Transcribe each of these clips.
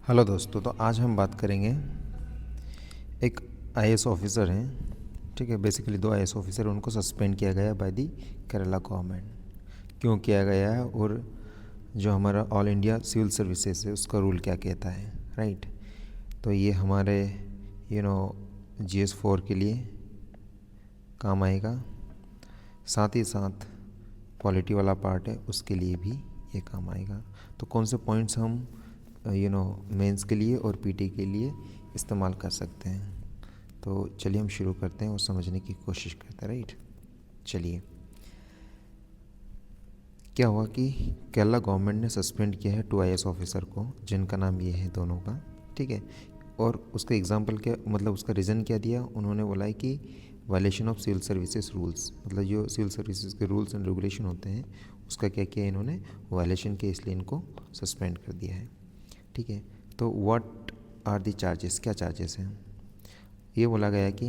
Hello दोस्तों, तो आज हम बात करेंगे। एक आईएएस ऑफिसर हैं, ठीक है। बेसिकली दो आईएएस ऑफिसर, उनको सस्पेंड किया गया है बाय दी केरला गवर्नमेंट। क्यों किया गया है और जो हमारा ऑल इंडिया सिविल सर्विसेज है उसका रूल क्या कहता है, राइट। तो ये हमारे GS4 के लिए काम आएगा, साथ ही साथ पॉलिटी वाला पार्ट है उसके लिए भी ये काम आएगा। तो कौन से पॉइंट्स हम मेंस के लिए और पीटी के लिए इस्तेमाल कर सकते हैं। तो चलिए हम शुरू करते हैं और समझने की कोशिश करते हैं, राइट। चलिए, क्या हुआ कि केरला गवर्नमेंट ने सस्पेंड किया है 2 आईएएस ऑफिसर को, जिनका नाम ये है दोनों का, ठीक है। और उसका एग्जांपल क्या, मतलब उसका रीज़न क्या दिया, उन्होंने बोला है कि violation of civil services rules, मतलब जो सिविल सर्विसेज के रूल्स एंड रेगुलेशन होते हैं उसका क्या किया इन्होंने, वायलेशन किया, इसलिए इनको सस्पेंड कर दिया है, ठीक है। तो व्हाट आर दी चार्जेस, क्या चार्जेस हैं। ये बोला गया कि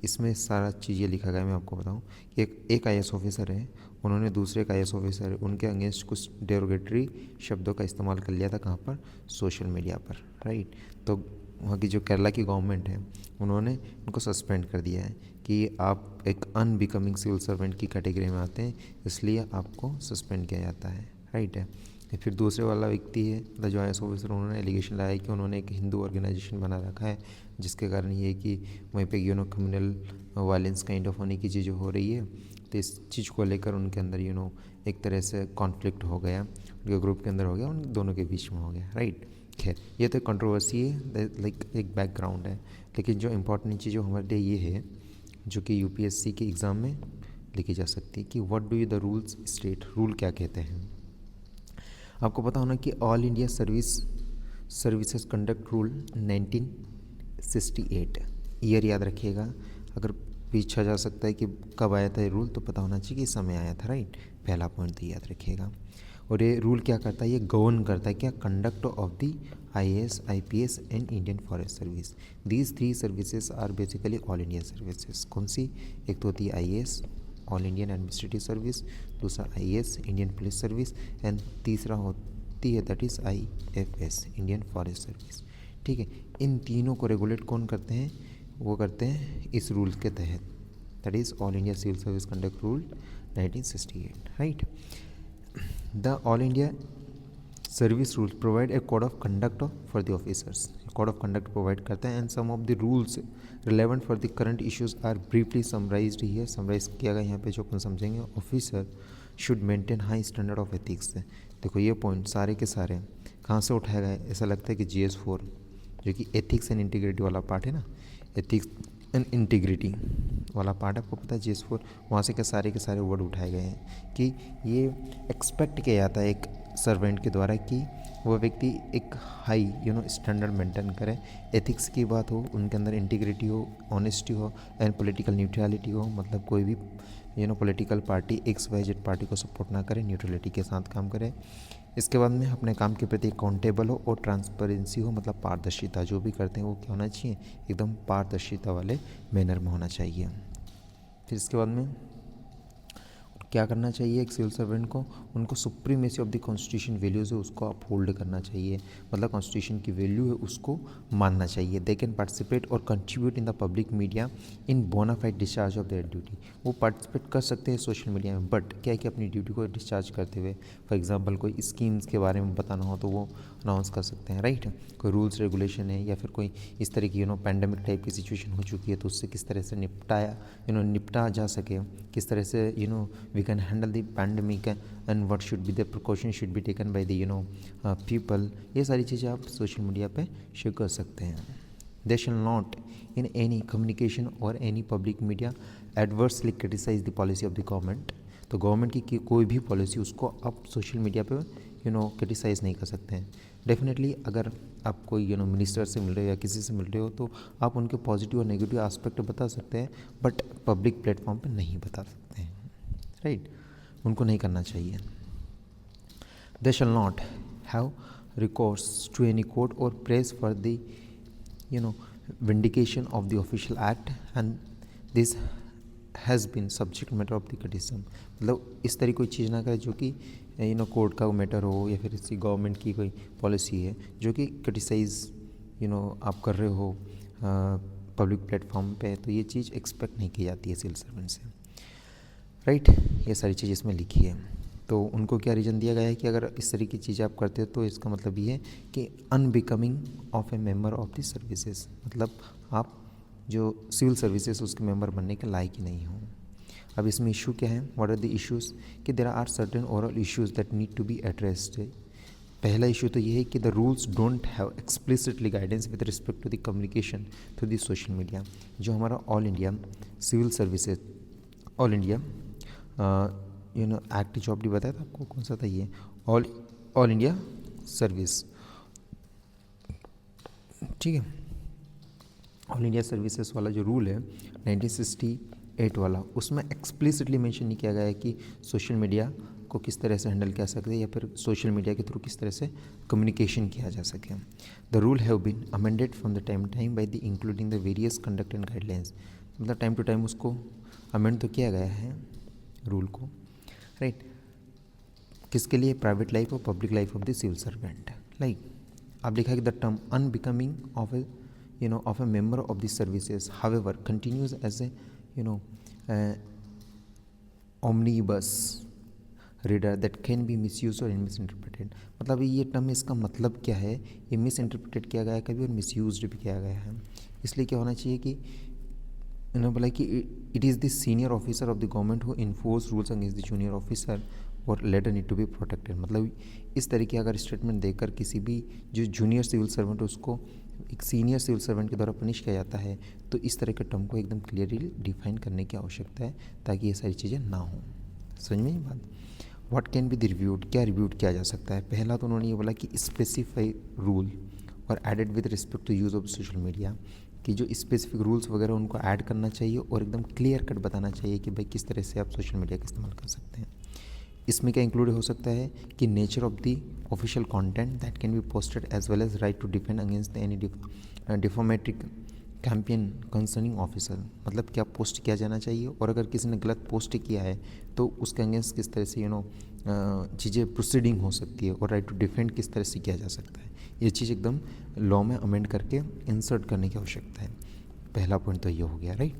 इसमें सारा चीज़ें लिखा गया, मैं आपको बताऊं कि एक आईएएस ऑफिसर है, उन्होंने दूसरे एक आईएएस ऑफिसर उनके अगेंस्ट कुछ डेरोगेटरी शब्दों का इस्तेमाल कर लिया था, कहाँ पर, सोशल मीडिया पर, राइट। तो वहाँ की जो केरला की गवर्नमेंट है उन्होंने उनको सस्पेंड कर दिया है कि आप एक अनबिकमिंग सिविल सर्वेंट की कैटेगरी में आते हैं, इसलिए आपको सस्पेंड किया जाता है, राइट है। फिर दूसरे वाला व्यक्ति है, मतलब जो आईएएस ऑफिसर, उन्होंने एलिगेशन लगाया कि उन्होंने एक हिंदू ऑर्गेनाइजेशन बना रखा है, जिसके कारण ये कि वहीं पे क्रिमिनल वायलेंस काइंड ऑफ होने की चीज़ हो रही है। तो इस चीज़ को लेकर उनके अंदर एक तरह से कॉन्फ्लिक्ट हो गया, उनके ग्रुप के अंदर हो गया, उन दोनों के बीच में हो गया, राइट। खैर, ये तो कंट्रोवर्सी है, लाइक एक बैकग्राउंड है। लेकिन जो इम्पोर्टेंट चीज़ जो हमारे लिए ये है, जो कि यूपीएससी के एग्ज़ाम में लिखी जा सकती है कि what do you the rules state, rule क्या कहते हैं। आपको पता होना कि all India services conduct rule 1968, year याद रखिएगा। अगर पूछा जा सकता है कि कब आया था ये रूल, तो पता होना चाहिए कि इस समय आया था, राइट। पहला पॉइंट तो याद रखिएगा। और ये रूल क्या करता है, ये गवर्न करता है क्या, conduct of the IAS, IPS and Indian forest service. These 3 services are basically all India services. कौन सी, एक तो होती है IAS, all Indian administrative service, दूसरा IAS, Indian police service, and तीसरा होती है that is IFS, Indian forest service, ठीक है। इन तीनों को रेगुलेट कौन करते हैं, वो करते हैं इस रूल के तहत, that is all India civil service conduct rule 1968, right. The all India service rules provide a code of conduct for the officers, code of conduct provide करते हैं, and some of the rules relevant for the current issues are briefly summarized here. Summarize किया गया यहाँ पे, जो अपन समझेंगे। Officer should maintain high standard of ethics. देखो ये पॉइंट सारे के सारे कहाँ से उठाया गया है, ऐसा लगता है कि GS4, जो कि एथिक्स एंड इंटीग्रिटी वाला पार्ट है ना, एथिक्स एंड इंटीग्रिटी वाला पार्ट आपको पता है GS4, वहाँ से के सारे वर्ड उठाए गए हैं कि ये एक्सपेक्ट किया जाता है एक सर्वेंट के द्वारा कि वो व्यक्ति एक हाई स्टैंडर्ड मेंटेन करे, एथिक्स की बात हो, उनके अंदर इंटीग्रिटी हो, ऑनेस्टी हो, एंड पॉलिटिकल न्यूट्रलिटी हो, मतलब कोई भी पॉलिटिकल पार्टी XYZ पार्टी को सपोर्ट ना करे, न्यूट्रलिटी के साथ काम करे। इसके बाद में अपने काम के प्रति अकाउंटेबल हो और ट्रांसपेरेंसी हो, मतलब पारदर्शिता, जो भी करते हैं वो क्या होना चाहिए, एकदम पारदर्शिता वाले मैनर में होना चाहिए। फिर इसके बाद में क्या करना चाहिए एक सिविल सर्वेंट को, उनको supremacy of the constitution values है उसको अपहोल्ड करना चाहिए, मतलब कॉन्स्टिट्यूशन की वैल्यू है उसको मानना चाहिए। दे कैन पार्टिसिपेट और contribute in the public media in bonafide discharge of their duty. वो पार्टिसिपेट कर सकते हैं सोशल मीडिया में, बट क्या है कि अपनी ड्यूटी को डिस्चार्ज करते हुए, फॉर एग्जाम्पल कोई स्कीम्स के बारे में बताना हो तो वो अनाउंस कर सकते हैं, राइट। कोई रूल्स रेगुलेशन है या फिर कोई इस तरह की पैंडेमिक टाइप की सिचुएशन हो चुकी है, तो उससे किस तरह से निपटा जा सके, किस तरह से we can handle the pandemic and what should be the precaution should be taken by the people। ये सारी चीज़ें आप सोशल मीडिया पे शेयर कर सकते हैं। They shall not in any communication or any public media adversely criticize the policy of the government। तो government की कोई भी पॉलिसी उसको आप सोशल मीडिया पे क्रिटिसाइज़ नहीं कर सकते हैं। डेफिनेटली अगर आप कोई मिनिस्टर से मिल रहे हो या किसी से मिल रहे हो तो आप उनके पॉजिटिव और नेगेटिव एस्पेक्ट बता सकते हैं, बट पब्लिक प्लेटफॉर्म पे नहीं बता सकते हैं, राइट। उनको नहीं करना चाहिए। They shall not have recourse to any court और press for the vindication of the official act and this has been subject matter of the criticism। मतलब इस तरह कोई चीज़ ना करे जो कि कोर्ट का मैटर हो या फिर किसी गवर्नमेंट की कोई पॉलिसी है जो कि क्रिटिसाइज़ आप कर रहे हो पब्लिक प्लेटफॉर्म पे, तो ये चीज़ एक्सपेक्ट नहीं की जाती है सिविल सर्वेंट से, राइट। ये सारी चीज़ इसमें लिखी है। तो उनको क्या रीज़न दिया गया है कि अगर इस तरह की चीज़ें आप करते हो तो इसका मतलब ये है कि unbecoming of a member of the services, मतलब आप जो सिविल सर्विसेज उसके मेंबर बनने के लायक ही नहीं हो। अब इसमें इशू क्या है, व्हाट आर द इश्यूज़, कि there are certain overall issues that need to be addressed. पहला इशू तो ये है कि the rules don't have explicitly guidance with respect to the communication through the social media. जो हमारा all India civil services, all India act जो आपने बताया था आपको, कौन सा था ये, ऑल इंडिया सर्विस, ठीक है। ऑल इंडिया सर्विसेज वाला जो रूल है 1968 वाला, उसमें एक्सप्लिसिटली मेंशन नहीं किया गया है कि सोशल मीडिया को किस तरह से हैंडल किया सकते या फिर सोशल मीडिया के थ्रू किस तरह से कम्युनिकेशन किया जा सके। The rule have been amended from the time by the including the various conduct and guidelines, मतलब टाइम टू टाइम उसको अमेंड तो किया गया है रूल को, राइट। किसके लिए, प्राइवेट लाइफ और public life of the civil servant. Like आप लिखा कि the term unbecoming of a of a member of the services however continues as a omnibus reader that can be misused or misinterpreted। मतलब ये term, इसका मतलब क्या है, ये मिस इंटरप्रेटेड किया गया है कभी और मिसयूज्ड भी किया गया है। इसलिए क्या होना चाहिए कि इन्होंने बोला कि it is the senior officer of the government who enforce rules against the junior officer और latter need to be protected. मतलब इस तरीके अगर स्टेटमेंट देकर किसी भी जो जूनियर सिविल सर्वेंट उसको एक सीनियर सिविल सर्वेंट के द्वारा पनिश किया जाता है, तो इस तरह के टर्म को एकदम क्लियरली डिफाइन करने की आवश्यकता है ताकि ये सारी चीज़ें ना हों। समझ में ये बात। What can be the reviewed, क्या रिव्यूड किया जा सकता है। पहला तो उन्होंने ये बोला कि स्पेसिफाई रूल और added with respect to use of social media, कि जो स्पेसिफिक रूल्स वगैरह उनको ऐड करना चाहिए और एकदम क्लियर कट बताना चाहिए कि भाई किस तरह से आप सोशल मीडिया का इस्तेमाल कर सकते हैं। इसमें क्या इंक्लूड हो सकता है कि nature of the official content that can be posted as well as right to defend against any defamatory campaign concerning officer, मतलब क्या पोस्ट किया जाना चाहिए और अगर किसी ने गलत पोस्ट किया है तो उसके अगेंस्ट किस तरह से चीज़ें प्रोसीडिंग हो सकती है और राइट टू डिफेंड किस तरह से किया जा सकता है। ये चीज़ एकदम लॉ में अमेंड करके इंसर्ट करने की आवश्यकता है। पहला पॉइंट तो ये हो गया, राइट।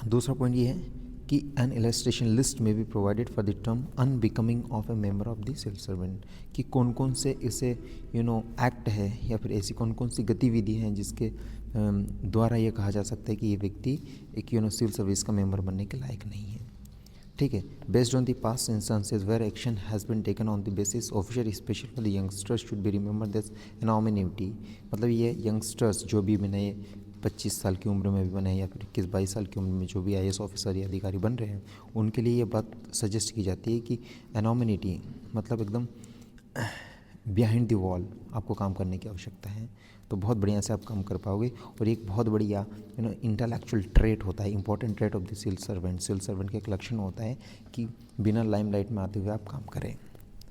दूसरा पॉइंट ये है कि एन इलस्ट्रेशन लिस्ट में भी provided for the term unbecoming of a member of the civil servant, कि कौन कौन से इसे एक्ट है या फिर ऐसी कौन कौन सी गतिविधि हैं जिसके द्वारा ये कहा जा सकता है कि ये व्यक्ति एक सिविल सर्विस का मेंबर बनने के लायक नहीं है, ठीक है। Based on the past instances where action has been taken on the basis official special for the youngsters should be remember this anonymity, मतलब ये यंगस्टर्स जो भी नए 25 साल की उम्र में भी बने या फिर 21-22 साल की उम्र में जो भी IAS ऑफिसर या अधिकारी बन रहे हैं, उनके लिए ये बात सजेस्ट की जाती है कि एनॉमिनिटी मतलब एकदम बिहाइंड द वॉल आपको काम करने की आवश्यकता है, तो बहुत बढ़िया से आप काम कर पाओगे। और एक बहुत बढ़िया इंटेलेक्चुअल ट्रेट होता है, important trait of the civil servant. Civil servant का एक लक्षण होता है कि बिना लाइमलाइट में आते हुए आप काम करें,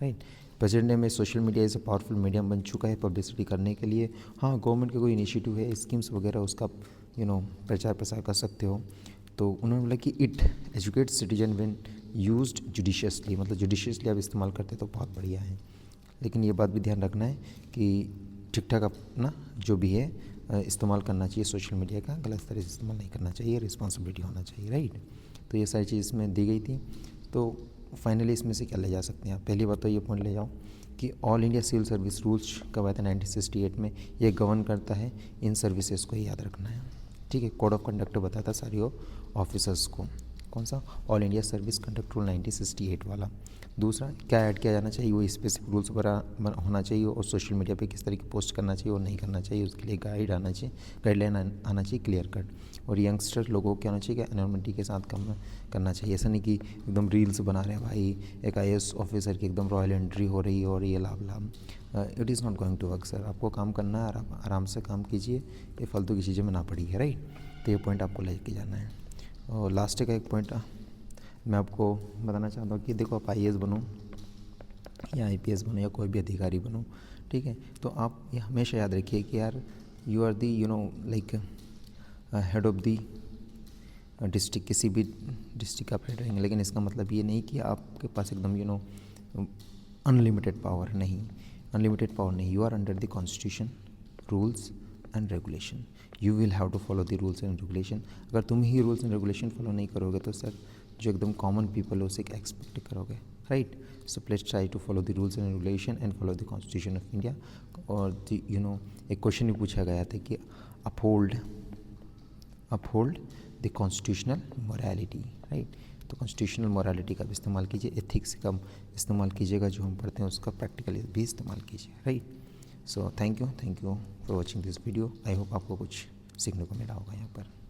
राइट। प्रेजेंट डे में social media is a powerful medium बन चुका है पब्लिसिटी करने के लिए। हाँ, गवर्नमेंट का कोई इनिशिएटिव है, स्कीम्स वगैरह, उसका प्रचार प्रसार कर सकते हो। तो उन्होंने बोला कि it educate citizen when used judiciously, मतलब जुडिशियसली आप इस्तेमाल करते तो बहुत बढ़िया है। लेकिन ये बात भी ध्यान रखना है कि ठीक ठाक अपना जो भी है इस्तेमाल करना चाहिए सोशल मीडिया का, गलत तरह से इस्तेमाल नहीं करना चाहिए, रिस्पॉन्सिबिलिटी होना चाहिए, राइट। तो ये सारी चीज़ इसमें दी गई थी। तो फाइनली इसमें से क्या ले जा सकते हैं आप, पहली बात तो ये पॉइंट ले जाओ कि all India civil service rules कब आया था 1968 में, ये गवर्न करता है इन सर्विसेज को, याद रखना है, ठीक है। कोड ऑफ कंडक्ट बताया था सारी ऑफिसर्स को, कौन सा, all India service conduct rule 1968 वाला। दूसरा क्या ऐड किया जाना चाहिए, वो स्पेसिफिक रूल्स पर होना चाहिए और सोशल मीडिया पे किस तरीके पोस्ट करना चाहिए और नहीं करना चाहिए, उसके लिए गाइड आना चाहिए, गाइडलाइन आना चाहिए क्लियर कट। और यंगस्टर लोगों को क्या होना चाहिए कि एनवायरमेंटी के साथ काम करना चाहिए। ऐसा नहीं कि एकदम रील्स बना रहे हैं भाई, एक IAS ऑफिसर की एकदम रॉयल एंट्री हो रही है और ये लाभ it is not going to work sir. आपको काम करना है, आराम से काम कीजिए, ये फालतू की चीज़ें में ना पड़ी है, राइट। तो ये पॉइंट आपको लेके जाना है। और लास्ट का एक पॉइंट मैं आपको बताना चाहता हूँ कि देखो, आप IAS बनो या IPS बनो या कोई भी अधिकारी बनो, ठीक है, तो आप ये हमेशा याद रखिए कि यार you are the like head of the district, किसी भी डिस्ट्रिक्ट का आप हेड रहेंगे। लेकिन इसका मतलब ये नहीं कि आपके पास एकदम अनलिमिटेड पावर नहीं, अनलिमिटेड पावर नहीं, you are under the constitution, rules and regulation, you will have to follow the rules and regulation. अगर तुम ही रूल्स एंड रेगुलेशन फॉलो नहीं करोगे तो सर जो एकदम कॉमन पीपल है उसे एक्सपेक्ट करोगे, right. So please try to follow the rules and regulation and follow the constitution of India. और एक क्वेश्चन भी पूछा गया था कि uphold the constitutional morality, right. तो कॉन्स्टिट्यूशनल मोरालिटी का भी इस्तेमाल कीजिए, एथिक्स का इस्तेमाल कीजिएगा, जो हम पढ़ते हैं उसका प्रैक्टिकली भी इस्तेमाल कीजिए, right. So thank you for watching this video. I hope आपको कुछ सीखने को मिला होगा यहाँ पर।